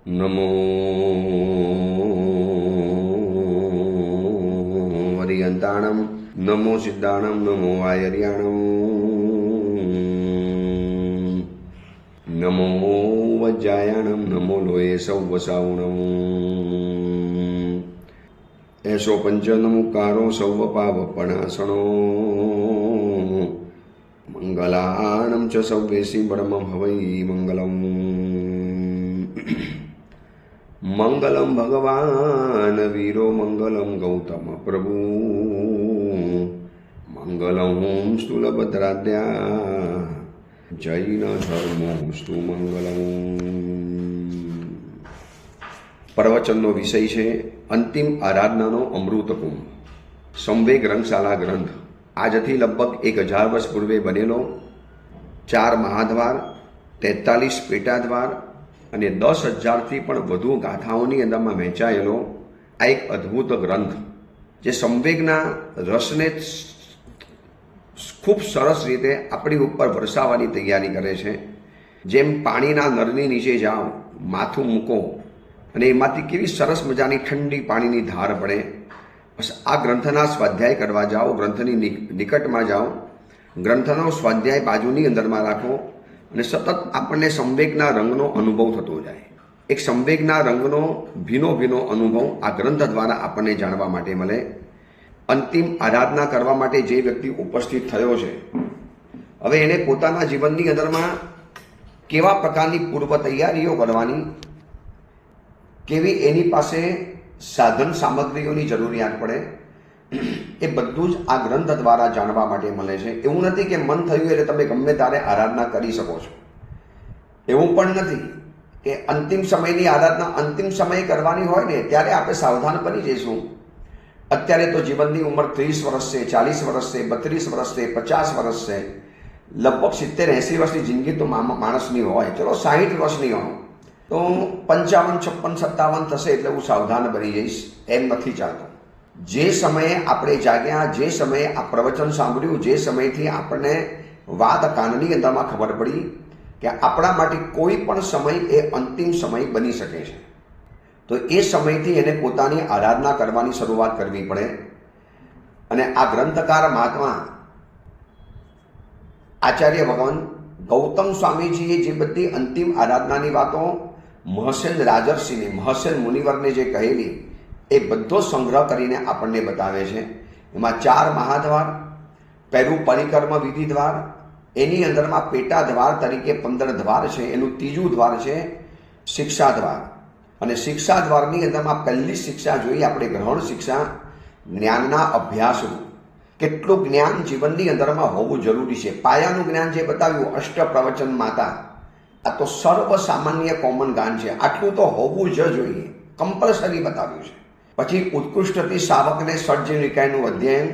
નમો હરિયંતાણમ, નમો સિદ્ધાણમ, નમો આયર્યાણમ, નમો વજ્જાયાણમ, નમો લોહે સૌવસાવણમ, એસો પંચનમુકારો સૌવ પાવપણાસણો, મંગલાણમ ચ સૌવેસી પરમં હવૈ મંગલમ. મંગલમ ભગવાન વીરો, મંગલમ ગૌતમ પ્રભુ, મંગલમ સ્થૂલભદ્રાદ્યા, જૈન ધર્મોસ્તુ મંગલમ. પ્રવચનનો વિષય છે અંતિમ આરાધનાનો અમૃતકુંભ, સંવેગ રંગશાલા ગ્રંથ. આજથી લગભગ 1000 વર્ષ પૂર્વે બનેલો, 4 મહાદ્વાર, 43 પેટાદ્વાર અને 10,000થી પણ વધુ ગાથાઓની અંદરમાં વહેંચાયેલો આ એક અદ્ભુત ગ્રંથ, જે સંવેગના રસને ખૂબ સરસ રીતે આપણી ઉપર વરસાવવાની તૈયારી કરે છે. જેમ પાણીના નળની નીચે જાઓ, માથું મૂકો અને એમાંથી કેવી સરસ મજાની ઠંડી પાણીની ધાર પડે, બસ આ ગ્રંથના સ્વાધ્યાય કરવા જાઓ, ગ્રંથની નિકટમાં જાઓ, ગ્રંથનો સ્વાધ્યાય બાજુની અંદરમાં રાખો અને સતત આપણને સંવેગના રંગનો અનુભવ થતો જાય. એક સંવેગના રંગનો ભીનો ભીનો અનુભવ આ ગ્રંથ દ્વારા આપણને જાણવા માટે મળે. અંતિમ આરાધના કરવા માટે જે વ્યક્તિ ઉપસ્થિત થયો છે, હવે એને પોતાના જીવનની અંદરમાં કેવા પ્રકારની પૂર્વ તૈયારીઓ કરવાની, કેવી એની પાસે સાધન સામગ્રીઓની જરૂરિયાત પડે, એ બધું જ આ ગ્રંથ દ્વારા જાણવા માટે મળે છે. એવું નથી કે મન થયું એટલે તમે ગમે ત્યારે આરાધના કરી શકો છો. એવું પણ નથી કે અંતિમ સમયની આરાધના અંતિમ સમયે કરવાની હોય ને ત્યારે આપણે સાવધાન બની જઈશું. અત્યારે તો જીવનની ઉંમર 30 વર્ષ છે, 40 વર્ષ છે, 32 વર્ષ છે, 50 વર્ષ છે, લગભગ 70-80 વર્ષની જિંદગી તો માણસની હોય, ચલો 60 વર્ષની હોય તો 55, 56, 57 થશે એટલે હું સાવધાન બની જઈશ, એમ નથી ચાલતું. જે સમયે આપણે જાગ્યા, જે સમયે આ પ્રવચન સાંભળ્યું, જે સમયથી આપણને વાત કાનની અંદરમાં ખબર પડી કે આપણા માટે કોઈ પણ સમય એ અંતિમ સમય બની શકે છે, તો એ સમયથી એને પોતાની આરાધના કરવાની શરૂઆત કરવી પડે. અને આ ગ્રંથકાર મહાત્મા આચાર્ય ભગવાન ગૌતમ સ્વામીજીએ જે બધી અંતિમ આરાધનાની વાતો મહર્ષિ રાજર્ષિને, મહર્ષિ મુનિવરને જે કહેલી, એ બધો સંગ્રહ કરીને આપણને બતાવે છે. એમાં 4 મહાદ્વાર, પહેલું પરિકર્મ વિધિ દ્વાર, એની અંદરમાં પેટા દ્વાર તરીકે 15 દ્વાર છે, એનું ત્રીજું દ્વાર છે શિક્ષા દ્વાર. અને શિક્ષા દ્વારની અંદરમાં પહેલી શિક્ષા જોઈએ આપણે ગ્રહણ શિક્ષા, જ્ઞાનના અભ્યાસનું. કેટલું જ્ઞાન જીવનની અંદરમાં હોવું જરૂરી છે. પાયાનું જ્ઞાન જે બતાવ્યું અષ્ટ પ્રવચન માતા, આ તો સર્વ સામાન્ય કોમન જ્ઞાન છે, આટલું તો હોવું જ જોઈએ, કમ્પલસરી બતાવ્યું છે. પછી ઉત્કૃષ્ટથી શાવકને ષડ્જ નિકાયનું અધ્યયન,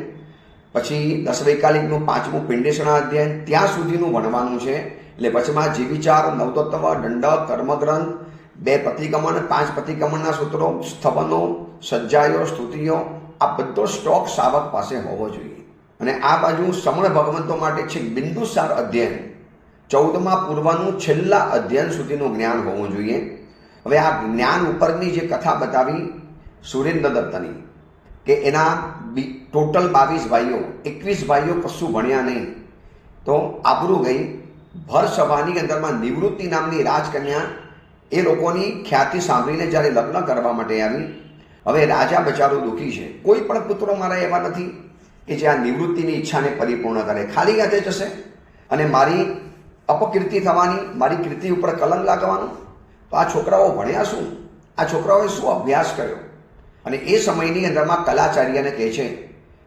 પછી 10 વૈકાલિકનું 5મું પિંડેષણા અધ્યયન, ત્યાં સુધીનું ભણવાનું છે. એટલે પછીમાં જીવિચાર, નવતત્વ, દંડક, કર્મગ્રંથ, 2 પ્રતિક્રમણ, 5 પ્રતિક્રમણના સૂત્રો, સ્થવનો, સજ્જાયો, સ્તુતિઓ, આ બધો સ્ટોક શાવક પાસે હોવો જોઈએ. અને આ બાજુ સમણ ભગવંતો માટે છે બિંદુસાર અધ્યયન, 14મા પૂર્વનું છેલ્લા અધ્યયન સુધીનું જ્ઞાન હોવું જોઈએ. હવે આ જ્ઞાન ઉપરની જે કથા બતાવી સુરેન્દ્ર દત્તની, કે એના ટોટલ 22 ભાઈઓ, 21 ભાઈઓ કશું ભણ્યા નહીં, તો આબરૂ ગઈ. ભર સભાની અંદરમાં નિવૃત્તિ નામની રાજકન્યા એ લોકોની ખ્યાતિ સાંભળીને જ્યારે લગ્ન કરવા માટે આવી, હવે રાજા બચારો દુઃખી છે. કોઈ પણ પુત્રો મારા એવા નથી કે જે આ નિવૃત્તિની ઈચ્છાને પરિપૂર્ણ કરે, ખાલી હાથે જશે અને મારી અપકીર્તિ થવાની, મારી કીર્તિ ઉપર કલંક લાગવાનું. તો આ છોકરાઓ ભણ્યા શું? આ છોકરાઓએ શું અભ્યાસ કર્યો? અને એ સમયની અંદરમાં કલાચાર્યને કહે છે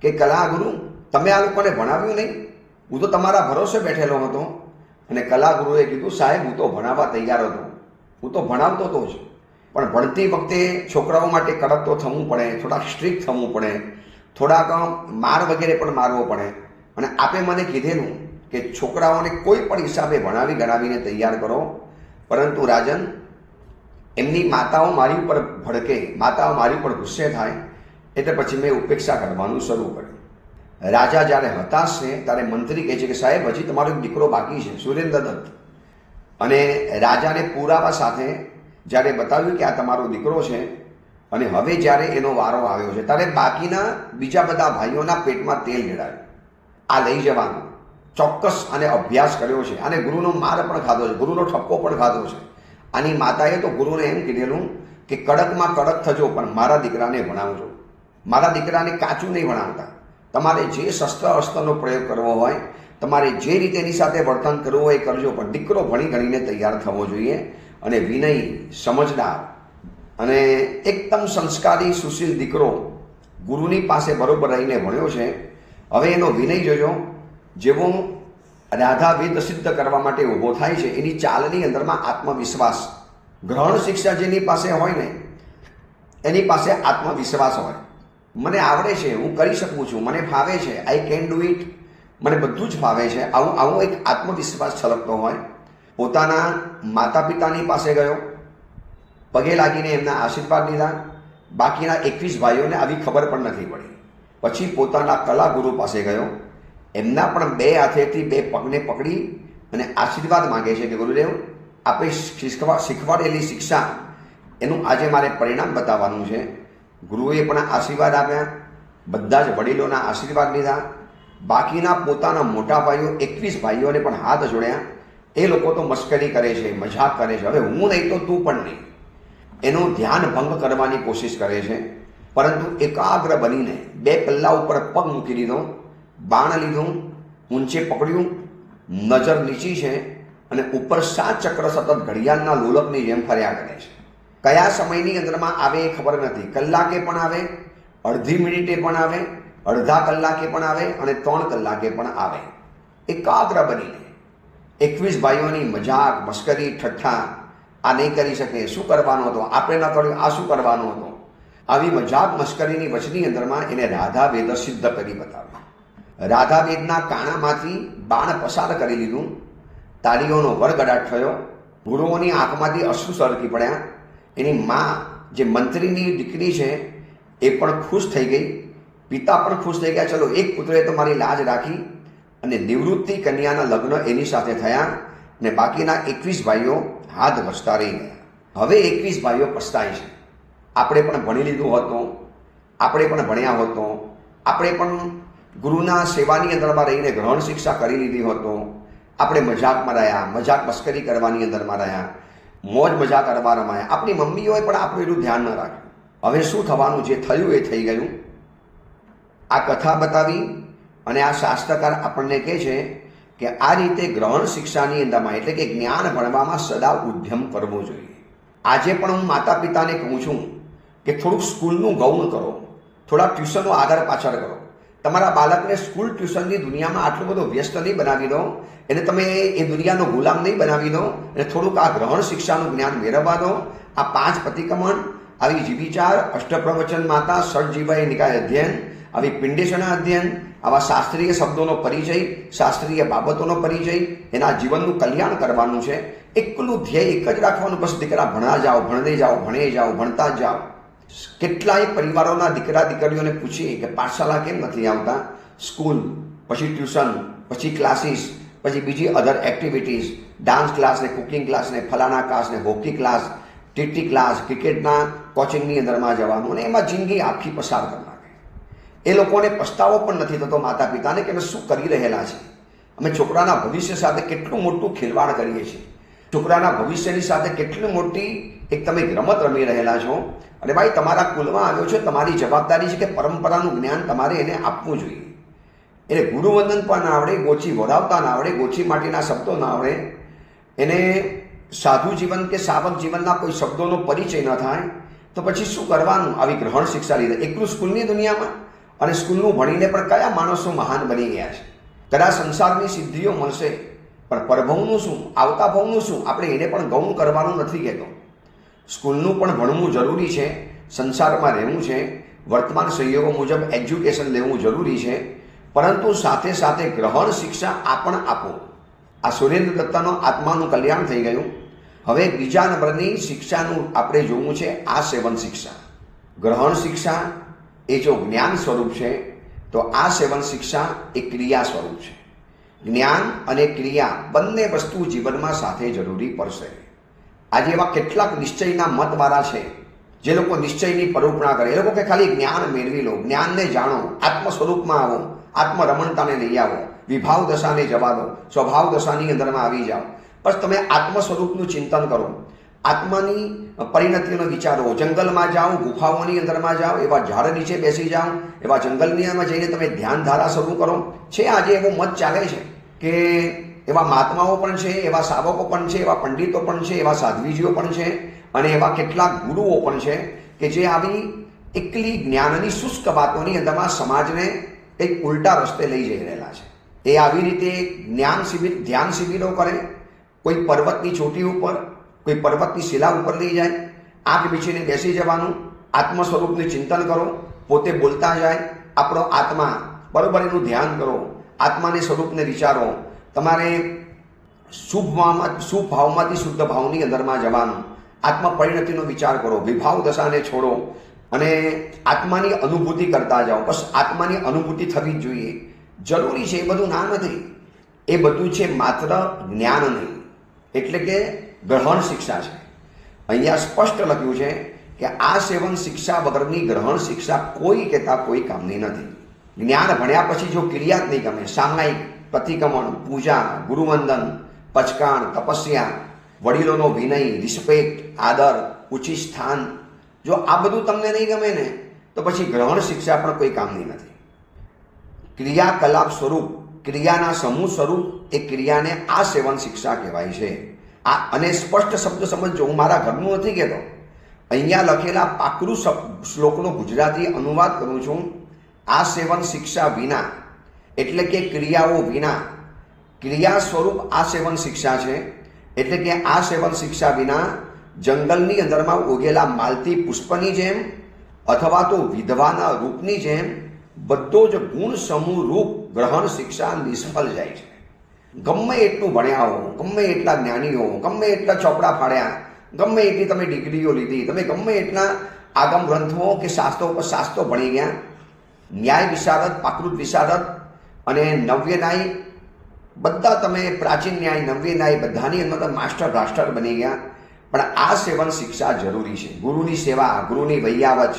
કે કલાગુરુ, તમે આ લોકોને ભણાવ્યું નહીં, હું તો તમારા ભરોસે બેઠેલો હતો. અને કલાગુરુએ કીધું, સાહેબ હું તો ભણાવવા તૈયાર હતો, હું તો ભણાવતો હતો જ, પણ ભણતી વખતે છોકરાઓ માટે કડક તો થવું પડે, થોડાક સ્ટ્રિક્ટ થવું પડે, થોડાક માર વગેરે પણ મારવો પડે. અને આપે મને કીધેલું કે છોકરાઓને કોઈ પણ હિસાબે ભણાવી ગણાવીને તૈયાર કરો, પરંતુ રાજન એમની માતાઓ મારી ઉપર ભડકે, માતાઓ મારી ઉપર ગુસ્સે થાય, એટલે પછી મેં ઉપેક્ષા કરવાનું શરૂ કર્યું. રાજા જ્યારે હતાશ છે ત્યારે મંત્રી કહે છે કે સાહેબ હજી તમારો એક દીકરો બાકી છે, સુરેન્દ્ર દત્ત. અને રાજાને પુરાવા સાથે જ્યારે બતાવ્યું કે આ તમારો દીકરો છે અને હવે જ્યારે એનો વારો આવ્યો છે ત્યારે બાકીના બીજા બધા ભાઈઓના પેટમાં તેલ રેડાયું. આ લઈ જવાનું ચોક્કસ આને અભ્યાસ કર્યો છે અને ગુરુનો માર પણ ખાધો છે, ગુરુનો ઠપકો પણ ખાધો છે. આની માતાએ તો ગુરુને એમ કીધેલું કે કડકમાં કડક થજો પણ મારા દીકરાને ભણાવજો, મારા દીકરાને કાચું નહીં ભણાવતા. તમારે જે શસ્ત્ર અસ્ત્રનો પ્રયોગ કરવો હોય, તમારે જે રીતે એની સાથે વર્તન કરવું હોય એ કરજો, પણ દીકરો ભણી ગણીને તૈયાર થવો જોઈએ અને વિનય, સમજદાર અને એકદમ સંસ્કારી સુશીલ દીકરો ગુરુની પાસે બરોબર રહીને ભણ્યો છે. હવે એનો વિનય જોજો. જેવો રાધાવેદ સિદ્ધ કરવા માટે ઊભો થાય છે એની ચાલની અંદરમાં આત્મવિશ્વાસ. ગ્રહણ શિક્ષા જેની પાસે હોય ને એની પાસે આત્મવિશ્વાસ હોય. મને આવડે છે, હું કરી શકું છું, મને ફાવે છે, આઈ કેન ડુ ઇટ, મને બધું જ ફાવે છે, આવો એક આત્મવિશ્વાસ છલકતો હોય. પોતાના માતા પિતાની પાસે ગયો, પગે લાગીને એમના આશીર્વાદ લીધા. બાકીના 21 ભાઈઓને આવી ખબર પણ નથી પડી. પછી પોતાના કલા ગુરુ પાસે ગયો, એમના પણ 2 હાથેથી 2 પગને પકડી અને આશીર્વાદ માંગે છે કે ગુરુદેવ આપે શીખવાડેલી શિક્ષા એનું આજે મારે પરિણામ બતાવવાનું છે. ગુરુએ પણ આશીર્વાદ આપ્યા, બધા જ વડીલોના આશીર્વાદ લીધા. બાકીના પોતાના મોટા ભાઈઓ 21 ભાઈઓને પણ હાથ જોડ્યા. એ લોકો તો મસ્કરી કરે છે, મજાક કરે છે, હવે હું નહીં તો તું પણ નહીં, એનું ધ્યાન ભંગ કરવાની કોશિશ કરે છે. પરંતુ એકાગ્ર બનીને 2 પલ્લા ઉપર પગ મૂકી દીધો, બાણ લીધું, ઊંચે પકડ્યું, નજર નીચી છે અને ઉપર 7 ચક્ર સતત ઘડિયાળના લોલકની જેમ ફર્યા કરે છે. કયા સમયની અંદરમાં આવે એ ખબર નથી. કલાકે પણ આવે, અડધી મિનિટે પણ આવે, અડધા કલાકે પણ આવે અને 3 કલાકે પણ આવે. એકાગ્ર બનીને 21 ભાઈઓની મજાક, મસ્કરી, ઠઠ્ઠા, આ નહીં કરી શકે, શું કરવાનો હતો, આપણે ન કર્યું, આ શું કરવાનો હતો, આવી મજાક મસ્કરીની વચની અંદરમાં એને રાધાવેદ સિદ્ધ કરી બતાવ્યું. રાધાવેદના કાણામાંથી બાણ પસાર કરી લીધું. તાળીઓનો વરગડાટ થયો. ગુરુઓની આંખમાંથી અશ્રુ સરકી પડ્યા. એની મા જે મંત્રીની દીકરી છે એ પણ ખુશ થઈ ગઈ, પિતા પણ ખુશ થઈ ગયા. ચલો એક પુત્રએ તો મારી લાજ રાખી અને નિવૃત્તિ કન્યાના લગ્ન એની સાથે થયા અને બાકીના 21 ભાઈઓ હાથ ઘસતા રહી ગયા. હવે 21 ભાઈઓ પસ્તાય છે. આપણે પણ ભણી લીધું હતું, આપણે પણ ભણ્યા હતો, આપણે પણ ગુરુના સેવાની અંદરમાં રહીને ગ્રહણ શિક્ષા કરી લીધી હતો, આપણે મજાકમાં રહ્યા, મજાક મસ્કરી કરવાની અંદરમાં રહ્યા, મોજ મજા કરવા રમાયા. આપણી મમ્મીઓએ પણ આપણું એટલું ધ્યાન ન રાખ્યું. હવે શું થવાનું, જે થયું એ થઈ ગયું. આ કથા બતાવી અને આ શાસ્ત્રકાર આપણને કહે છે કે આ રીતે ગ્રહણ શિક્ષાની અંદરમાં એટલે કે જ્ઞાન ભણવામાં સદા ઉદ્યમ કરવો જોઈએ. આજે પણ હું માતા પિતાને કહું છું કે થોડુંક સ્કૂલનું ગૌણ કરો, થોડા ટ્યુશનનો આગળ પાછળ કરો. તમારા બાળકને સ્કૂલ ટ્યુશનની દુનિયામાં આટલું બધું વ્યસ્ત નહીં બનાવી દો, એને તમે એ દુનિયાનો ગુલામ નહીં બનાવી દો અને થોડુંક આ ગ્રહણ શિક્ષાનું જ્ઞાન મેળવવા દો. આ 5 પ્રતિક્રમણ, આવી જીવિચાર, અષ્ટપ્રવચન માતા, ષડજીવાય નિકાય અધ્યયન, આવી પિંડેશના અધ્યયન, આવા શાસ્ત્રીય શબ્દોનો પરિચય, શાસ્ત્રીય બાબતોનો પરિચય, એના જીવનનું કલ્યાણ કરવાનું છે. એકલું ધ્યેય એક જ રાખવાનું, બસ દીકરા ભણા જાઓ, ભણને જાઓ, ભણે જાઓ, ભણતા જ જાઓ. કેટલાય પરિવારોના દીકરા દીકરીઓને પૂછીએ કે પાઠશાળા કેમ નથી આવતા? સ્કૂલ, પછી ટ્યુશન, પછી ક્લાસીસ, પછી બીજી અધર એક્ટિવિટીઝ, ડાન્સ ક્લાસ ને, કુકિંગ ક્લાસ ને, ફલાણા ક્લાસ ને, હોકી ક્લાસ, ટીટી ક્લાસ, ક્રિકેટના કોચિંગની અંદરમાં જવાનું અને એમાં જિંદગી આખી પસાર કરી નાખે. એ લોકોને પસ્તાવો પણ નથી થતો માતા પિતાને કે અમે શું કરી રહેલા છે. અમે છોકરાના ભવિષ્ય સાથે કેટલું મોટું ખેલવાડ કરીએ છીએ, છોકરાના ભવિષ્યની સાથે કેટલી મોટી એક તમે રમત રમી રહેલા છો. અને ભાઈ તમારા કુલમાં આવ્યો છે, તમારી જવાબદારી છે કે પરંપરાનું જ્ઞાન તમારે એને આપવું જોઈએ. એને ગુરુવંદન પણ ના આવડે, ગોચી વરાવતા ના આવડે, ગોચી માટીના શબ્દો ના આવડે, એને સાધુ જીવન કે સાવક જીવનના કોઈ શબ્દોનો પરિચય ન થાય તો પછી શું કરવાનું? આવી ગ્રહણ શિક્ષા લીધે એકલું સ્કૂલની દુનિયામાં અને સ્કૂલનું ભણીને પણ કયા માણસો મહાન બની ગયા છે. કદાચ સંસારની સિદ્ધિઓ મળશે પણ પરભવનું શું, આવતા ભવનું શું, આપણે એને પણ ગૌણ કરવાનું નથી કહેતો. સ્કૂલનું પણ ભણવું જરૂરી છે, સંસારમાં રહેવું છે, વર્તમાન સંયોગો મુજબ એજ્યુકેશન લેવું જરૂરી છે, પરંતુ સાથે સાથે ગ્રહણ શિક્ષા આપો. આ સુરેન્દ્ર દત્તાનો આત્માનું કલ્યાણ થઈ ગયું. હવે બીજા નંબરની શિક્ષાનું આપણે જોવું છે આ સેવન શિક્ષા. ગ્રહણ શિક્ષા એ જો જ્ઞાન સ્વરૂપ છે તો આ સેવન શિક્ષા એ ક્રિયા સ્વરૂપ છે. જ્ઞાન અને ક્રિયા બંને વસ્તુ જીવનમાં સાથે જરૂરી પડશે. આજે એવા કેટલાક નિશ્ચયના મતવાળા છે જે લોકો નિશ્ચયની પરોપણા કરે. એ લોકો કે ખાલી જ્ઞાન મેળવી લો, જ્ઞાનને જાણો, આત્મ સ્વરૂપમાં આવો, આત્મરમણતાને લઈ આવો, વિભાવ દશાને જવા દો, સ્વભાવ દશાની અંદરમાં આવી જાઓ. બસ તમે આત્મ સ્વરૂપનું ચિંતન કરો, આત્માની પરિણતિનો વિચારો. જંગલમાં જાઓ, ગુફાઓની અંદરમાં જાઓ, એવા ઝાડ નીચે બેસી જાઓ, એવા જંગલની અંદર જઈને તમે ધ્યાન ધારા શરૂ કરો. છે આજે એવો મત ચાલે છે કે એવા મહાત્માઓ પણ છે, એવા સાવકો પણ છે, એવા પંડિતો પણ છે, એવા સાધ્વીજીઓ પણ છે અને એવા કેટલાક ગુરુઓ પણ છે કે જે આવી એકલી જ્ઞાનની શુષ્ક વાતોની અંદરમાં સમાજને કંઈક ઉલટા રસ્તે લઈ જઈ રહેલા છે. એ આવી રીતે જ્ઞાન શિબિર, ધ્યાન શિબિરો કરે, કોઈ પર્વતની ચોટી ઉપર, કોઈ પર્વતની શિલા ઉપર લઈ જાય, આંખ બીછીને બેસી જવાનું, આત્મ સ્વરૂપનું ચિંતન કરો, પોતે બોલતા જાય, આપણો આત્મા, બરોબર એનું ધ્યાન કરો, આત્માને સ્વરૂપને વિચારો. તમારે શુભ ભાવમાંથી શુદ્ધ ભાવની અંદરમાં જવાનું, આત્મ પરિણતિનો વિચાર કરો, વિભાવ દશાને છોડો અને આત્માની અનુભૂતિ કરતા જાઓ. બસ આત્માની અનુભૂતિ થવી જ જોઈએ. જરૂરી છે, એ બધું ના નથી, એ બધું છે માત્ર જ્ઞાન નહીં, એટલે કે ગ્રહણ શિક્ષા છે. અહીંયા સ્પષ્ટ લખ્યું છે કે આ સેવન શિક્ષા વગરની ગ્રહણ શિક્ષા કોઈ કહેતા કોઈ કામની નથી. જ્ઞાન ભણ્યા પછી જો ક્રિયા જ નહીં ગમે, સામાયિક, પ્રતિક્રમણ, પૂજા, ગુરુવંદન, પચકાણ, તપસ્યા, વડીલોનો વિનય, રિસ્પેક્ટ, આદર, ઉચિત સ્થાન, જો આ બધું તમને નહીં ગમે ને તો પછી ગ્રહણ શિક્ષા પણ કોઈ કામની નથી. ક્રિયાકલાપ સ્વરૂપ, ક્રિયાના સમૂહ સ્વરૂપ એ ક્રિયાને આ સેવન શિક્ષા કહેવાય છે. આ અને સ્પષ્ટ શબ્દ સમજો, હું મારા ઘરનું નથી કહેતો, અહીંયા લખેલા પાકરું શ્લોકનો ગુજરાતી અનુવાદ કરું છું. આ સેવન શિક્ષા વિના એટલે કે ક્રિયાઓ વિના, ક્રિયા સ્વરૂપ આ સેવન શિક્ષા છે. એટલે કે આ સેવન શિક્ષા વિના જંગલની અંદરમાં ઉગેલા માલતી પુષ્પની જેમ અથવા તો વિધવાના રૂપની જેમ બધો જ ગુણ સમૂહ રૂપ ગ્રહણ શિક્ષા નિષ્ફળ જાય છે. ગમે એટલું ભણ્યા હો, ગમે એટલા જ્ઞાનીઓ, ગમે એટલા ચોપડા ફાડ્યા, ગમે એટલી તમે ડિગ્રીઓ લીધી, તમે ગમે એટલા આગમ ગ્રંથો કે શાસ્ત્રો પર શાસ્ત્રો ભણી ગયા, ન્યાય વિશારદ, પ્રાકૃત વિશારદ અને નવ્ય ન્યાય, બધા તમે પ્રાચીન ન્યાય, નવ્ય ન્યાય બધાની અંદર માસ્ટર બ્લાસ્ટર બની ગયા, પણ આ સેવન શિક્ષા જરૂરી છે. ગુરુની સેવા, ગુરુની વૈયાવચ,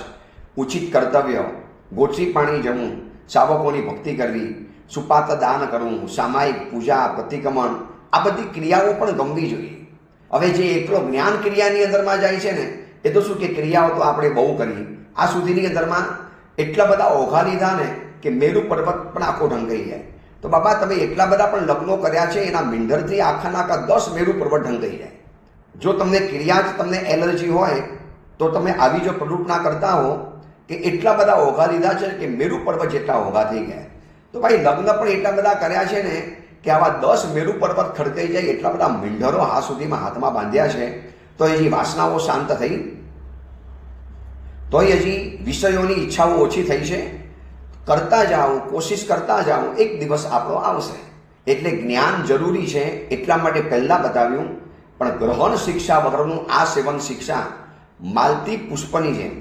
ઉચિત કર્તવ્ય, ગોઠવી પાણી જમવું, સાવકોની ભક્તિ કરવી, સુપાત દાન કરવું, સામાયિક, પૂજા, પ્રતિક્રમણ, આ બધી ક્રિયાઓ પણ ગમવી જોઈએ. હવે જે એકલો જ્ઞાન ક્રિયાની અંદરમાં જાય છે ને, એ તો શું કે ક્રિયાઓ તો આપણે બહુ કરી, આ સુધીની અંદરમાં એટલા બધા ઓઘા લીધા ને કે મેરુ પર્વત પણ આખો ઢંકાઈ જાય. તો બાબા તમે એટલા બધા પણ લગ્નો કર્યા છે, એના મીંઢરથી આખા 10 મેરુ પર્વત ઢંકાઈ જાય. જો તમને ક્રિયા જ તમને એલર્જી હોય તો તમે આવી જો પ્રરૂપના કરતા હો કે એટલા બધા ઓઘા લીધા છે કે મેરુ પર્વત જેટલા ઓઘા થઈ ગયા, તો ભાઈ લગ્ન પણ એટલા બધા કર્યા છે ને કે આવા 10 મેરુ પર્વત ખડકાઈ જાય એટલા બધા મીંઢરો આ સુધીમાં હાથમાં બાંધ્યા છે. તો હજી વાસનાઓ શાંત થઈ, તોય હજી વિષયોની ઈચ્છાઓ ઓછી થઈ છે. કરતા જાઓ, કોશિશ કરતા જાઓ, એક દિવસ આપણો આવશે. એટલે જ્ઞાન જરૂરી છે એટલા માટે પહેલાં બતાવ્યું, પણ ગ્રહણ શિક્ષા વગરનું આ સેવન શિક્ષા માલતી પુષ્પની જેમ,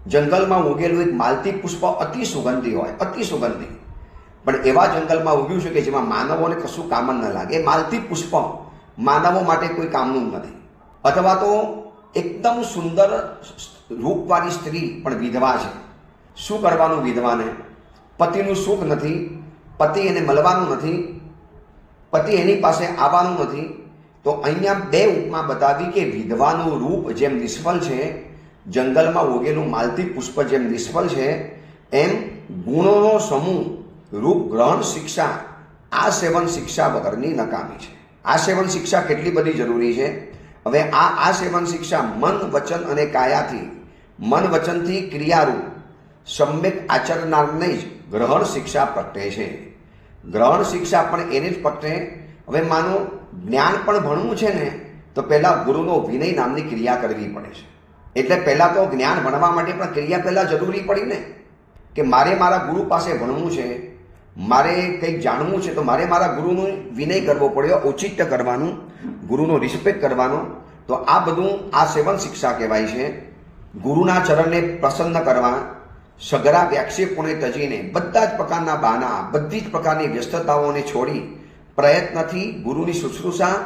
જંગલમાં ઉગેલું એક માલતી પુષ્પ અતિ સુગંધી હોય, અતિ સુગંધી, પણ એવા જંગલમાં ઉગ્યું છે કે જેમાં માનવોને કશું કામ જ ન લાગે. એ માલતી પુષ્પ માનવો માટે કોઈ કામનું નથી. અથવા તો એકદમ સુંદર રૂપવાળી સ્ત્રી પણ વિધવા છે, શું કરવાનું વિધવાને? પતિનું સુખ નથી, પતિ એને મળવાનું નથી, પતિ એની પાસે આવવાનું નથી. તો અહીંયા બે ઉપમા બતાવી કે વિધવાનું રૂપ જેમ નિષ્ફળ છે, જંગલમાં ઉગેલું માલતી પુષ્પ જેમ નિષ્ફળ છે, એમ ગુણોનો સમૂહ રૂપ ગ્રહણ શિક્ષા આ સેવન શિક્ષા વગરની નકામી છે. આ સેવન શિક્ષા કેટલી બધી જરૂરી છે. હવે આ સેવન શિક્ષા મન, વચન અને કાયાથી, મન વચનથી ક્રિયારૂપ સમ્યક આચરનારને જ ગ્રહણ શિક્ષા પ્રગટે છે. ગ્રહણ શિક્ષા પણ એને જ પ્રગટે. હવે માનો જ્ઞાન પણ ભણવું છે ને તો પહેલાં ગુરુનો વિનય નામની ક્રિયા કરવી પડે છે. એટલે પહેલાં તો જ્ઞાન ભણવા માટે પણ ક્રિયા પહેલાં જરૂરી પડી ને, કે મારે મારા ગુરુ પાસે ભણવું છે, મારે કંઈક જાણવું છે, તો મારે મારા ગુરુનો વિનય કરવો પડ્યો, ઔચિત્ય કરવાનું, ગુરુનો રિસ્પેક્ટ કરવાનો. તો આ બધું આ સેવન શિક્ષા કહેવાય છે. ગુરુના ચરણને પ્રસન્ન કરવા, સઘળા વ્યાક્ષેપોને તજીને, બધા જ પ્રકારના બહાના, બધી જ પ્રકારની વ્યસ્તતાઓને છોડી પ્રયત્નથી ગુરુની શુશ્રૂષા,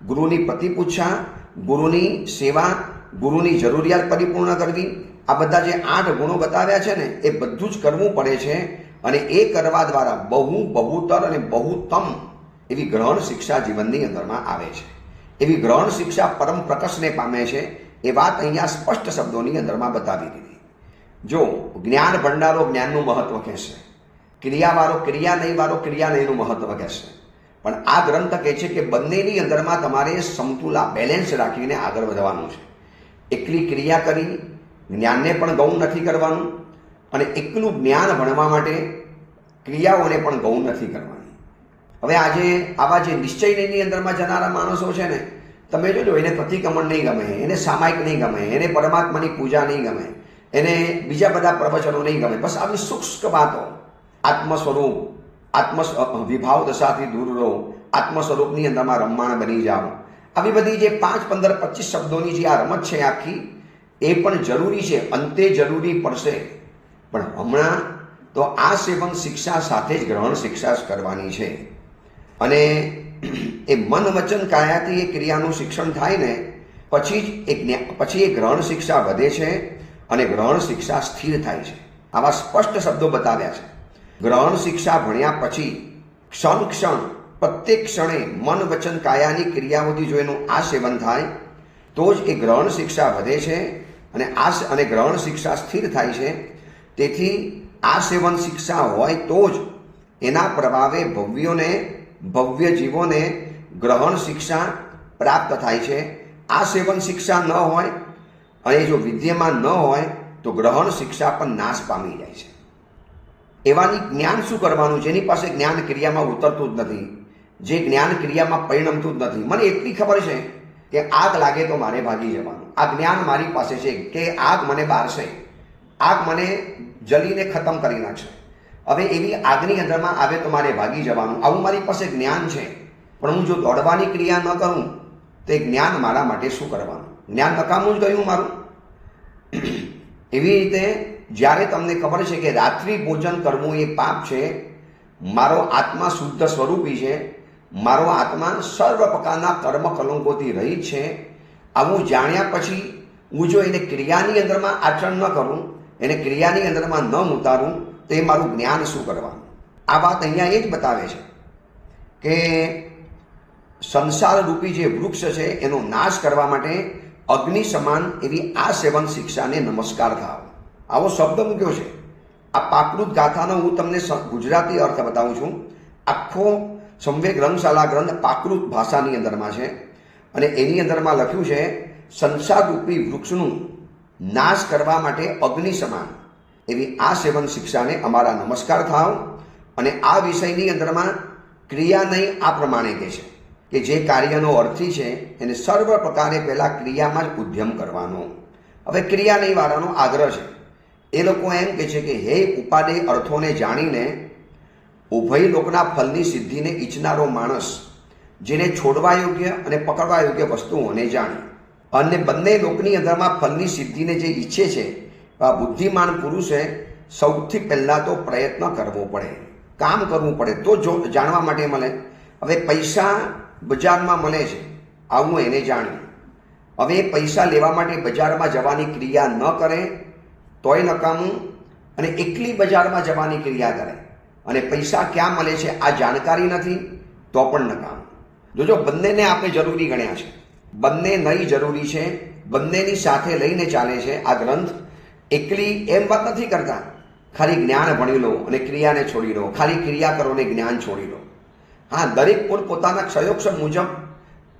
ગુરુની પ્રતિપૂછા ગુરુની સેવા, ગુરુની જરૂરિયાત પરિપૂર્ણ કરવી, આ બધા જે 8 ગુણો બતાવ્યા છે ને એ બધું જ કરવું પડે છે. અને એ કરવા દ્વારા બહુતર અને બહુત્તમ એવી ગ્રહણ શિક્ષા જીવનની અંદરમાં આવે છે. એવી ગ્રહણ શિક્ષા પરમ પ્રકાશને પામે છે. એ વાત અહીંયા સ્પષ્ટ શબ્દોની અંદરમાં બતાવી દીધી. જો જ્ઞાન ભંડારો જ્ઞાનનું મહત્વ કહેશે, ક્રિયાવાળો ક્રિયા નહીં વાળો ક્રિયા નહીંનું મહત્વ કહેશે. પણ આ ગ્રંથ કહે છે કે બંનેની અંદરમાં તમારે સમતુલા બેલેન્સ રાખીને આગળ વધવાનું છે. એકલી ક્રિયા કરી જ્ઞાનને પણ ગૌણ નથી કરવાનું અને એકલું જ્ઞાન ભણવા માટે ક્રિયાઓને પણ ગૌણ નથી કરવાની. હવે આજે આવા જે નિશ્ચયની અંદરમાં જનારા માણસો છે ને, તમે જોજો, એને પ્રતિક્રમણ નહીં ગમે, એને સામાયિક નહીં ગમે, એને પરમાત્માની પૂજા નહીં ગમે, એને બીજા બધા પ્રવચનો નહીં ગમે. બસ આવી સૂક્ષ્મ વાતો, આત્મ સ્વરૂપ, વિભાવ દશાથી દૂર રહો, આત્મ સ્વરૂપની અંદરમાં રમમાણ બની જાઓ, આવી બધી જે 5, 15, 25 શબ્દોની જે આ રમત છે આખી, એ પણ જરૂરી છે, અંતે જરૂરી પડશે. પણ હમણાં તો આ સેવન શિક્ષા સાથે જ ગ્રહણ શિક્ષા કરવાની છે. અને એ મન વચન કાયાથી એ ક્રિયાનું શિક્ષણ થાય ને પછી એ ગ્રહણ શિક્ષા વધે છે અને ગ્રહણ શિક્ષા સ્થિર થાય છે. આવા સ્પષ્ટ શબ્દો બતાવ્યા છે. ગ્રહણ શિક્ષા ભણ્યા પછી ક્ષણ પ્રત્યેક ક્ષણે મન વચન કાયાની ક્રિયાઓથી જો એનું આ સેવન થાય તો જ એ ગ્રહણ શિક્ષા વધે છે અને ગ્રહણ શિક્ષા સ્થિર થાય છે. તેથી આ સેવન શિક્ષા હોય તો જ એના પ્રભાવે ભવ્ય જીવોને ગ્રહણ શિક્ષા પ્રાપ્ત થાય છે. આ સેવન શિક્ષા ન હોય અને જો વિદ્યમાન ન હોય તો ગ્રહણ શિક્ષા પણ નાશ પામી જાય છે. એવાની જ્ઞાન શું કરવાનું? જેની પાસે જ્ઞાન ક્રિયામાં ઉતરતું જ નથી, જે જ્ઞાન ક્રિયામાં પરિણમતું જ નથી. મને એટલી ખબર છે કે આગ લાગે તો મારે ભાગી જવાનું. આ જ્ઞાન મારી પાસે છે કે આગ મને બારશે, આગ મને જલીને ખતમ કરી નાખશે. હવે એવી આગની અંદરમાં આવે તો મારે ભાગી જવાનું. આવું મારી પાસે જ્ઞાન છે. પણ હું જો દોડવાની ક્રિયા ન કરું તો એ જ્ઞાન મારા માટે શું કરવાનું? જ્ઞાન નકામું જ ગયું મારું. એવી રીતે જ્યારે તમને ખબર છે કે રાત્રિ ભોજન કરવું એ પાપ છે, મારો આત્મા શુદ્ધ સ્વરૂપી છે, મારો આત્મા સર્વ પ્રકારના કર્મ કલંકોથી રહિત છે, આવું જાણ્યા પછી હું જો એને ક્રિયાની અંદરમાં આચરણ ન કરું, એને ક્રિયાની અંદરમાં ન ઉતારું તો એ મારું જ્ઞાન શું કરવાનું? આ વાત અહીંયા એ જ બતાવે છે કે સંસાર રૂપી જે વૃક્ષ છે એનો નાશ કરવા માટે અગ્નિ સમાન એવી આ સેવન શિક્ષાને નમસ્કાર થાવ. આવો શબ્દ મૂક્યો છે. આ પાકૃત ગાથાનો હું તમને ગુજરાતી અર્થ બતાવું છું. આખો સંવેગ રંગશાલા ગ્રંથ પાકૃત ભાષાની અંદરમાં છે અને એની અંદરમાં લખ્યું છે સંસાર રૂપી વૃક્ષનું નાશ કરવા માટે અગ્નિ સમાન એવી આ સેવન શિક્ષાને અમારા નમસ્કાર થાવ. અને આ વિષયની અંદરમાં ક્રિયા નહીં આ પ્રમાણે કહે છે કે જે કાર્યનો અર્થી છે એને સર્વ પ્રકારે પહેલાં ક્રિયામાં જ ઉદ્યમ કરવાનો. હવે ક્રિયા નહીં વાળાનો આગ્રહ છે. એ લોકો એમ કહે છે કે હે ઉપાદેય અર્થોને જાણીને ઉભય લોકના ફલની સિદ્ધિને ઈચ્છનારો માણસ, જેને છોડવા યોગ્ય અને પકડવા યોગ્ય વસ્તુઓને જાણે અને બંને લોકની અંદરમાં ફલની સિદ્ધિને જે ઈચ્છે છે, આ બુદ્ધિમાન પુરુષે સૌથી પહેલાં તો પ્રયત્ન કરવો પડે, કામ કરવું પડે તો જો જાણવા માટે મળે. હવે પૈસા બજારમાં મળે છે, આવું એને જાણ્યું. હવે પૈસા લેવા માટે બજારમાં જવાની ક્રિયા ન કરે તોય નકામું, અને એકલી બજારમાં જવાની ક્રિયા કરે અને પૈસા ક્યાં મળે છે આ જાણકારી નથી તો પણ નકામું. જોજો, બંનેને આપણે જરૂરી ગણ્યા છે, બંને નહીં જરૂરી છે, બંનેની સાથે લઈને ચાલે છે આ ગ્રંથ. એકલી એમ વાત નથી કરતા ખાલી જ્ઞાન ભણી લો અને ક્રિયાને છોડી દો, ખાલી ક્રિયા કરો અને જ્ઞાન છોડી દો. હા, દરેક પોતાના ક્ષયોક્ષમ મુજબ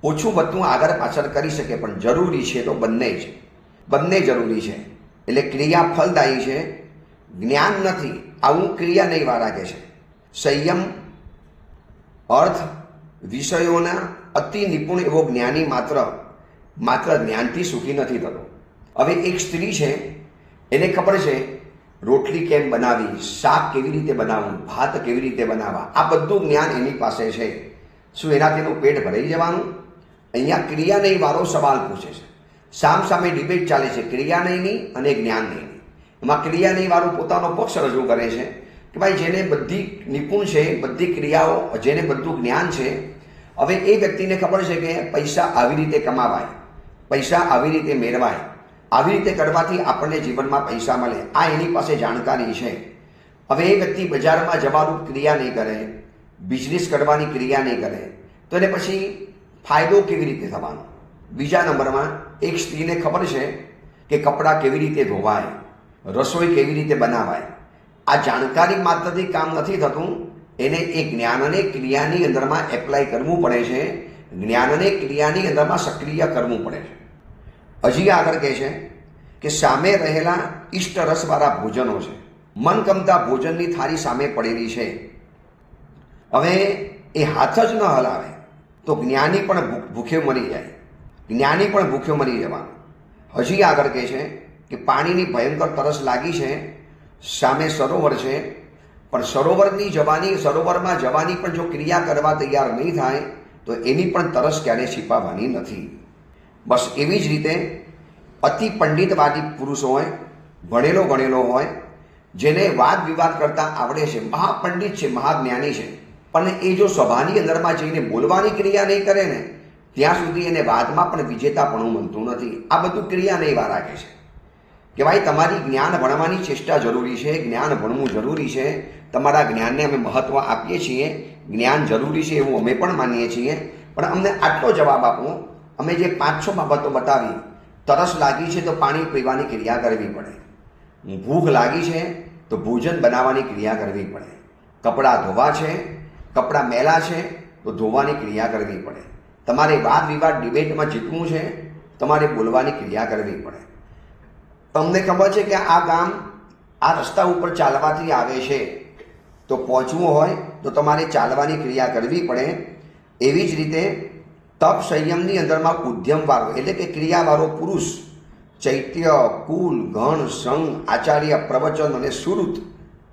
ઓછું વધતું આગળ પાછળ કરી શકે, પણ જરૂરી છે તો બંને જ, બંને જરૂરી છે. એટલે ક્રિયા ફલદાયી છે, જ્ઞાન નથી, આવું ક્રિયા નહીં વાળા કહે છે. સંયમ અર્થ વિષયોના અતિ નિપુણ એવો જ્ઞાની માત્ર જ્ઞાનથી સુખી નથી થતો. હવે એક સ્ત્રી છે, એને ખબર છે રોટલી કેમ બનાવી, શાક કેવી રીતે બનાવવું, ભાત કેવી રીતે બનાવવા, આ બધું જ્ઞાન એની પાસે છે. શું એનાથી એનું પેટ ભરાઈ જવાનું? અહીંયા ક્રિયા નહીં વાળો સવાલ પૂછે છે. સામે ડિબેટ ચાલે છે ક્રિયા નહીંની અને જ્ઞાન નહીંની. એમાં ક્રિયા નહીં વાળું પોતાનો પક્ષ રજૂ કરે છે કે ભાઈ જેને બધી નિપુણ છે, બધી ક્રિયાઓ, જેને બધું જ્ઞાન છે, હવે એ વ્યક્તિને ખબર છે કે પૈસા આવી રીતે કમાવાય, પૈસા આવી રીતે મેળવાય, આવી રીતે કરવાથી આપણને જીવનમાં પૈસા મળે, આ એની પાસે જાણકારી છે. હવે એ વ્યક્તિ બજારમાં જવાનું ક્રિયા નહીં કરે, બિઝનેસ કરવાની ક્રિયા નહીં કરે, તો એને પછી ફાયદો કેવી રીતે થવાનો? બીજા નંબરમાં એક સ્ત્રીને ખબર છે કે કપડાં કેવી રીતે ધોવાય, રસોઈ કેવી રીતે બનાવાય. આ જાણકારી માત્રથી કામ નથી થતું, એને એ જ્ઞાન અને ક્રિયાની અંદરમાં એપ્લાય કરવું પડે છે, જ્ઞાન અને ક્રિયાની અંદરમાં સક્રિય કરવું પડે છે. હજી આગળ કહે છે કે સામે રહેલા ઇષ્ટ રસવાળા ભોજનો છે, મનગમતા ભોજનની થાળી સામે પડેલી છે. હવે એ હાથ જ ન હલાવે તો જ્ઞાની પણ ભૂખ્યો મરી જાય, જ્ઞાની પણ ભૂખ્યો મરી જવાનું. હજી આગળ કહે છે કે પાણીની ભયંકર તરસ લાગી છે, સામે સરોવર છે, પણ સરોવરમાં જવાની પણ જો ક્રિયા કરવા તૈયાર નહીં થાય તો એની પણ તરસ ક્યારે છીપાવવાની નથી. બસ એવી જ રીતે અતિ પંડિતવાદી પુરુષ હોય, ભણેલો ગણેલો હોય, જેને વાદ વિવાદ કરતા આવડે છે, મહાપંડિત છે, મહાજ્ઞાની છે, પણ એ જો સભાની અંદરમાં જઈને બોલવાની ક્રિયા નહીં કરે ને ત્યાં સુધી એને વાદમાં પણ વિજેતાપણું બનતું નથી. આ બધું ક્રિયા નહીં વાર રાખે છે કે ભાઈ તમારી જ્ઞાન ભણવાની ચેષ્ટા જરૂરી છે, જ્ઞાન ભણવું જરૂરી છે, તમારા જ્ઞાનને અમે મહત્વ આપીએ છીએ, જ્ઞાન જરૂરી છે એવું અમે પણ માનીએ છીએ, પણ અમને આટલો જવાબ આપો. અમે જે 5-6 બાબતો બતાવી, તરસ લાગી છે તો પાણી પીવાની ક્રિયા કરવી પડે, ભૂખ લાગી છે તો ભોજન બનાવવાની ક્રિયા કરવી પડે, કપડાં ધોવા છે, કપડાં મેલા છે તો ધોવાની ક્રિયા કરવી પડે, તમારે વાદ વિવાદ ડિબેટમાં જીતવું છે, તમારે બોલવાની ક્રિયા કરવી પડે. તમને ખબર છે કે આ ગામ આ રસ્તા ઉપર ચાલવાથી આવે છે તો પહોંચવું હોય તો તમારે ચાલવાની ક્રિયા કરવી પડે. એવી જ રીતે તપ સંયમની અંદરમાં ઉદ્યમવાળો એટલે કે ક્રિયાવાળો પુરુષ ચૈત્ય, કુલ, ગણ, સંઘ, આચાર્ય, પ્રવચન અને સુરત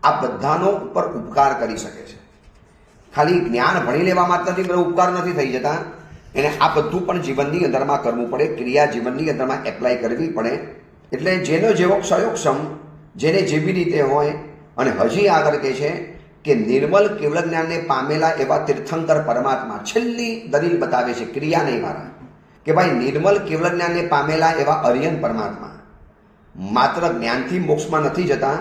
આ બધાનો ઉપર ઉપકાર કરી શકે છે. ખાલી જ્ઞાન ભણી લેવા માત્રથી બધો ઉપકાર નથી થઈ જતા, એને આ બધું પણ જીવનની અંદરમાં કરવું પડે, ક્રિયા જીવનની અંદરમાં એપ્લાય કરવી પડે. એટલે જેનો જેવો ક્ષયોક્ષમ, જેને જેવી રીતે હોય. અને હજી આગળ કહે છે કે નિર્મલ કેવળ જ્ઞાનને પામેલા એવા તીર્થંકર પરમાત્મા, છેલ્લી દલીલ બતાવે છે ક્રિયા નહીં વાળા, કે ભાઈ નિર્મલ કેવળ જ્ઞાનને પામેલા એવા અરિયન પરમાત્મા માત્ર જ્ઞાનથી મોક્ષમાં નથી જતા,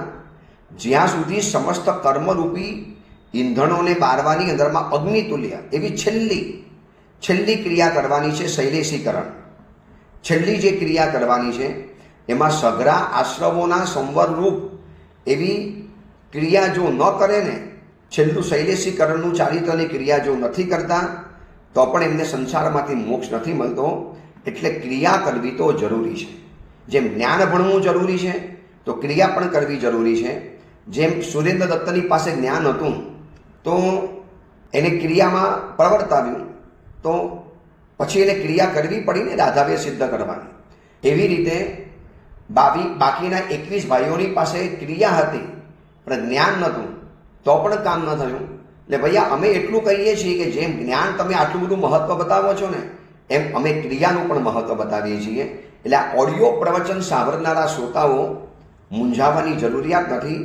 જ્યાં સુધી સમસ્ત કર્મરૂપી ઈંધણોને બારવાની અંદરમાં અગ્નિતુલ્ય એવી છેલ્લી ક્રિયા કરવાની છે, શૈલેષીકરણ. છેલ્લી જે ક્રિયા કરવાની છે એમાં સઘળા આશ્રમોના સંવરરૂપ એવી ક્રિયા જો ન કરે ને, છેલ્લું શૈલેષીકરણનું ચારિત્રની ક્રિયા જો નથી કરતા તો પણ એમને સંસારમાંથી મોક્ષ નથી મળતો. એટલે ક્રિયા કરવી તો જરૂરી છે. જેમ જ્ઞાન ભણવું જરૂરી છે તો ક્રિયા પણ કરવી જરૂરી છે. જેમ સુરેન્દ્ર દત્તની પાસે જ્ઞાન હતું તો એને ક્રિયામાં પ્રવર્તાવ્યું તો પછી એને ક્રિયા કરવી પડી ને રાધાવે સિદ્ધ કરવાની. એવી રીતે બાકીના 21 ભાઈઓની પાસે ક્રિયા હતી પણ જ્ઞાન નહોતું તો પણ કામ ન થયું. એટલે ભૈયા અમે એટલું કહીએ છીએ કે જેમ જ્ઞાન તમે આટલું બધું મહત્વ બતાવો છો ને એમ અમે ક્રિયાનું પણ મહત્વ બતાવીએ છીએ. એટલે આ ઓડિયો પ્રવચન સાંભળનારા શ્રોતાઓ મૂંઝાવાની જરૂરિયાત નથી.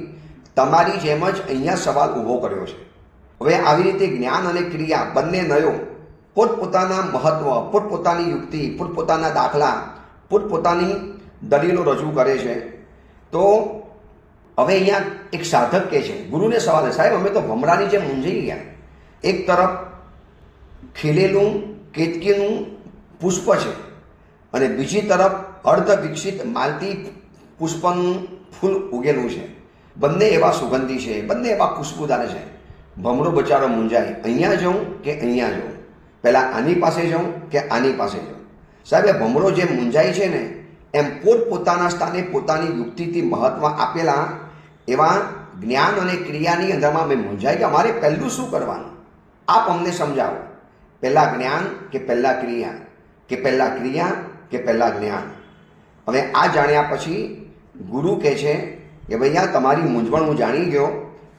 તમારી જેમ જ અહીંયા સવાલ ઊભો કર્યો છે. હવે આવી રીતે જ્ઞાન અને ક્રિયા બંને નયો પોતપોતાના મહત્વ, પોતપોતાની યુક્તિ, પોતપોતાના દાખલા, પોતપોતાની દલીલો રજૂ કરે છે. તો હવે અહીંયા એક સાધક કહે છે, ગુરુને સવાલ છે, સાહેબ અમે તો ભમરાની જેમ મૂંઝાઈ ગયા. એક તરફ ખીલેલું કેતકીનું પુષ્પ છે અને બીજી તરફ અર્ધ વિકસિત માલતી પુષ્પનું ફૂલ ઉગેલું છે. બંને એવા સુગંધી છે, બંને એવા ખુશ્બુદાર છે. ભમરો બચારો મૂંઝાય, અહીંયા જાઉં કે અહીંયા જાઉં, પહેલાં આની પાસે જાઉં કે આની પાસે જાઉં. સાહેબ ભમરો જેમ મૂંઝાય છે ને એમ પોતપોતાના સ્થાને પોતાની યુક્તિથી મહત્વ આપેલા એવા જ્ઞાન અને ક્રિયાની અંદરમાં અમે મૂંઝાય કે અમારે પહેલું શું કરવાનું, આપ અમને સમજાવો. પહેલાં જ્ઞાન કે પહેલાં ક્રિયા, કે પહેલાં ક્રિયા કે પહેલાં જ્ઞાન. હવે આ જાણ્યા પછી ગુરુ કહે છે કે ભૈયા તમારી મૂંઝવણ હું જાણી ગયો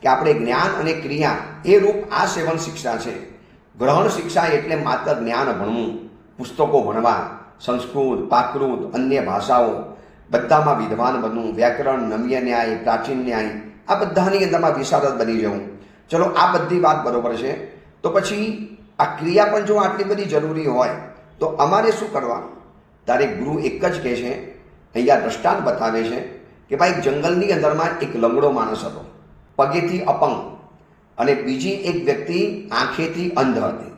કે આપણે જ્ઞાન અને ક્રિયા એ રૂપ આ સેવન શિક્ષા છે. ગ્રહણ શિક્ષા એટલે માત્ર જ્ઞાન ભણવું, પુસ્તકો ભણવા, સંસ્કૃત, પ્રાકૃત, અન્ય ભાષાઓ બધામાં વિદ્વાન બનવું, વ્યાકરણ, નમ્ય ન્યાય, પ્રાચીન ન્યાય આ બધાની અંદરમાં વિશારદ બની જવું. ચલો આ બધી વાત બરોબર છે. તો પછી આ ક્રિયા પણ જો આટલી બધી જરૂરી હોય તો અમારે શું કરવાનું? ત્યારે ગુરુ એક જ કહે છે, અહીંયા દ્રષ્ટાંત બતાવે છે કે ભાઈ જંગલની અંદરમાં એક લંગડો માણસ હતો, પગેથી અપંગ, અને બીજી એક વ્યક્તિ આંખેથી અંધ હતી.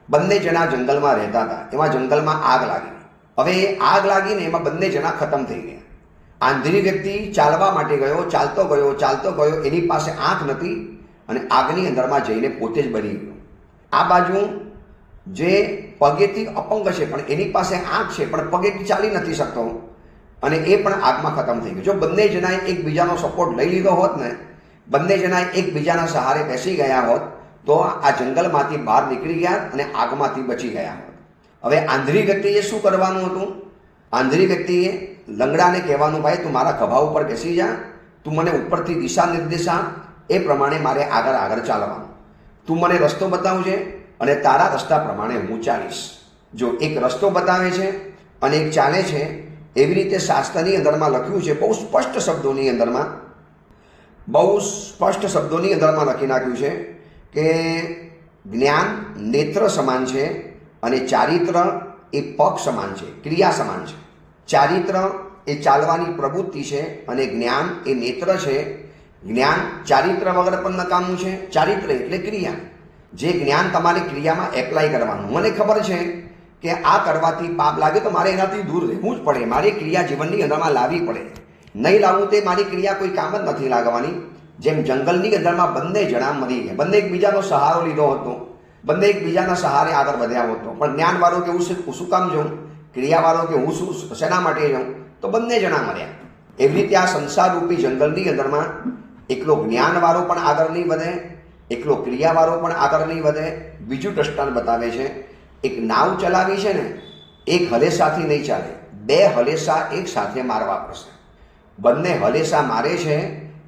બંને જણા જંગલમાં રહેતા હતા. એમાં જંગલમાં આગ લાગી. હવે આગ લાગીને એમાં બંને જણા ખતમ થઈ ગયા. આંધળી વ્યક્તિ ચાલવા માટે ગયો, ચાલતો ગયો, એની પાસે આંખ નથી અને આગની અંદરમાં જઈને પોતે જ બળી ગયો. આ બાજુ જે પગેથી અપંગ છે પણ એની પાસે આંખ છે પણ પગેથી ચાલી નથી શકતો અને એ પણ આગમાં ખતમ થઈ ગયો. જો બંને જણાએ એકબીજાનો સપોર્ટ લઈ લીધો હોત ને, બંને જણાએ એકબીજાના સહારે બેસી ગયા હોત તો આ જંગલમાંથી બહાર નીકળી ગયા અને આગમાંથી બચી ગયા હોત. હવે આંધળી વ્યક્તિએ શું કરવાનું હતું? આંધળી વ્યક્તિએ લંગડાને કહેવાનું, ભાઈ તું મારા ખભા ઉપર બેસી જા, તું મને ઉપરથી દિશા નિર્દેશ આપ, એ પ્રમાણે મારે આગળ ચાલવાનું, તું મને રસ્તો બતાવજે અને તારા રસ્તા પ્રમાણે હું ચાલીશ. જો એક રસ્તો બતાવે છે અને એક ચાલે છે, એવી રીતે શાસ્ત્રની અંદરમાં લખ્યું છે, બહુ સ્પષ્ટ શબ્દોની અંદરમાં લખી નાખ્યું છે કે જ્ઞાન નેત્ર સમાન છે અને ચારિત્ર એ પગ સમાન છે, ક્રિયા સમાન છે. ચારિત્ર એ ચાલવાની પ્રવૃત્તિ છે અને જ્ઞાન એ નેત્ર છે. જ્ઞાન ચારિત્ર વગર પણ નકામું છે. ચારિત્ર એટલે ક્રિયા. જે જ્ઞાન તમારી ક્રિયામાં એપ્લાય કરવાનું. મને ખબર છે કે આ કરવાથી પાપ લાગે તો મારે એનાથી દૂર રહેવું જ પડે, મારી ક્રિયા જીવનની અંદરમાં લાવવી પડે. નહીં લાવવું તે મારી ક્રિયા કોઈ કામ જ નથી લાગવાની. જેમ જંગલની અંદરમાં બંને જણા મરી ગયા, બંને એકબીજાનો સહારો લીધો હતો, બંને એકબીજાના સહારે આગળ વધ્યા હતો, પણ જ્ઞાનવાળો કે હું શું કામ જાઉં, ક્રિયાવાળો કે હું શેના માટે જાઉં, તો બંને જણા મર્યા. એવી રીતે આ સંસારરૂપી જંગલની અંદરમાં એકલો જ્ઞાનવાળો પણ આગળ નહીં વધે, એકલો ક્રિયાવાળો પણ આગળ નહીં વધે. બીજું દ્રષ્ટાંત બતાવે છે, એક નાવ ચલાવી છે ને, એક હલેસાથી નહીં ચાલે, બે હલેસા એક સાથે મારવા પડશે. બંને હલેસા મારે છે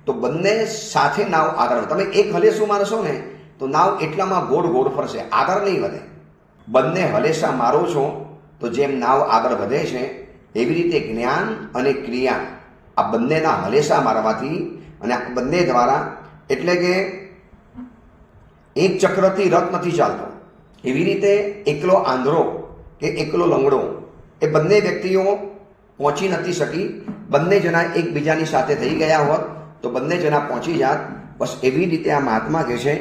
તો બંને સાથે નાવ આગળ. તમે એક હલેસું મારશો ને તો નાવ એટલામાં ગોળ ફરશે, આગળ નહીં વધે. બંને હલેસા મારો છો તો જેમ નાવ આગળ વધે છે, એવી રીતે જ્ઞાન અને ક્રિયા આ બંનેના હલેસા મારવાથી અને આ બંને દ્વારા, એટલે કે એક ચક્રથી રથ નથી ચાલતો. એવી રીતે એકલો આંધળો કે એકલો લંગડો એ બંને વ્યક્તિઓ પહોંચી નથી શકી. બંને જણા એકબીજાની સાથે થઈ ગયા હોત તો બંને જણા પહોંચી જાત. બસ એવી રીતે આ મહાત્મા કહે છે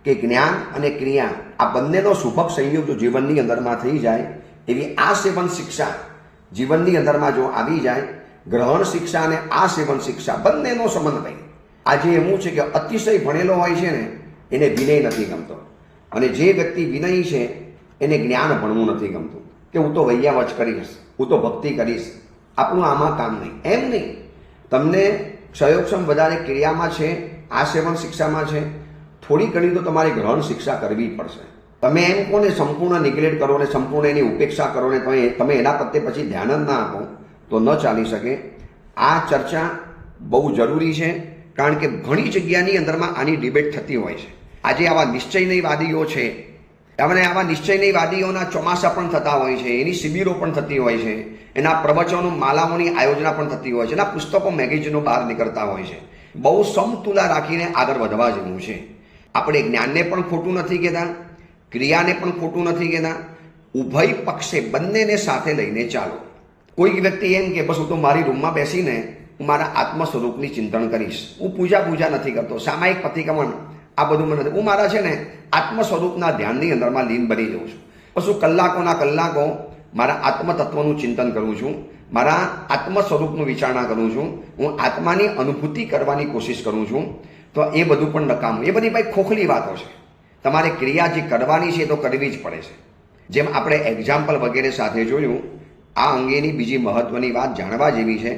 કે જ્ઞાન અને ક્રિયા આ બંનેનો સુભગ સંયોગ જો જીવનની અંદરમાં થઈ જાય, એવી આ સેવન શિક્ષા જીવનની અંદરમાં જો આવી જાય, ગ્રહણ શિક્ષા અને આ સેવન શિક્ષા બંનેનો સમન્વય. આજે એવું છે કે અતિશય ભણેલો હોય છે ને એને વિનય નથી ગમતો, અને જે વ્યક્તિ વિનય છે એને જ્ઞાન ભણવું નથી ગમતું, કે હું તો વૈયાવચ કરીશ, હું તો ભક્તિ કરીશ, આપણું આમાં કામ નહીં. એમ નહીં, તમને ક્ષયોક્ષમ વધારે ક્રિયામાં છે, આ સેવન શિક્ષામાં છે, થોડી ઘણી તો તમારે ગ્રહણ શિક્ષા કરવી પડશે. તમે એમ કહો ને સંપૂર્ણ નિગ્લેક્ટ કરો ને સંપૂર્ણ એની ઉપેક્ષા કરો ને તમે એના પ્રત્યે પછી ધ્યાન જ ના આપો તો ન ચાલી શકે. આ ચર્ચા બહુ જરૂરી છે, કારણ કે ઘણી જગ્યાની અંદરમાં આની ડિબેટ થતી હોય છે. આજે આવા નિશ્ચયનીવાદીઓ છે, આવા નિશ્ચયનીવાદીઓના ચોમાસા પણ થતા હોય છે, એની શિબિરો પણ થતી હોય છે, એના પ્રવચનો માલાઓની આયોજના પણ થતી હોય છે, એના પુસ્તકો મેગેઝિનો બહાર નીકળતા હોય છે. બહુ સમતુલા રાખીને આગળ વધવા જેવું છે. આપણે જ્ઞાનને પણ ખોટું નથી કહેતા, ક્રિયાને પણ ખોટું નથી કહેતા, ઉભય પક્ષે બંનેને સાથે લઈને ચાલો. કોઈક વ્યક્તિ એમ કે બસ હું તો મારી રૂમમાં બેસીને હું મારા આત્મ સ્વરૂપની ચિંતન કરીશ, હું પૂજા નથી કરતો, સામાયિક પ્રતિક્રમણ આ બધું મને નથી, હું મારા છે ને આત્મ સ્વરૂપના ધ્યાનની અંદરમાં લીન બની જાઉં છું. પછી કલાકોના કલાકો મારા આત્મતત્વનું ચિંતન કરું છું, મારા આત્મ સ્વરૂપનું વિચારણા કરું છું, હું આત્માની અનુભૂતિ કરવાની કોશિશ કરું છું. તો એ બધું પણ નકામું. એ બધી ભાઈ ખોખલી વાતો છે. તમારે ક્રિયા જે કરવાની છે તો કરવી જ પડે છે. જેમ આપણે એક્ઝામ્પલ વગેરે સાથે જોયું, આ અંગેની બીજી મહત્વની વાત જાણવા જેવી છે,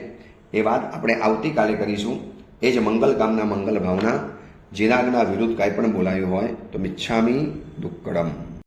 એ વાત આપણે આવતીકાલે કરીશું. એ જ મંગલ કામના મંગલ ભાવના. જીનાગના વિરુદ્ધ કાંઈ પણ બોલાયું હોય તો મિચ્છામી દુક્કડમ.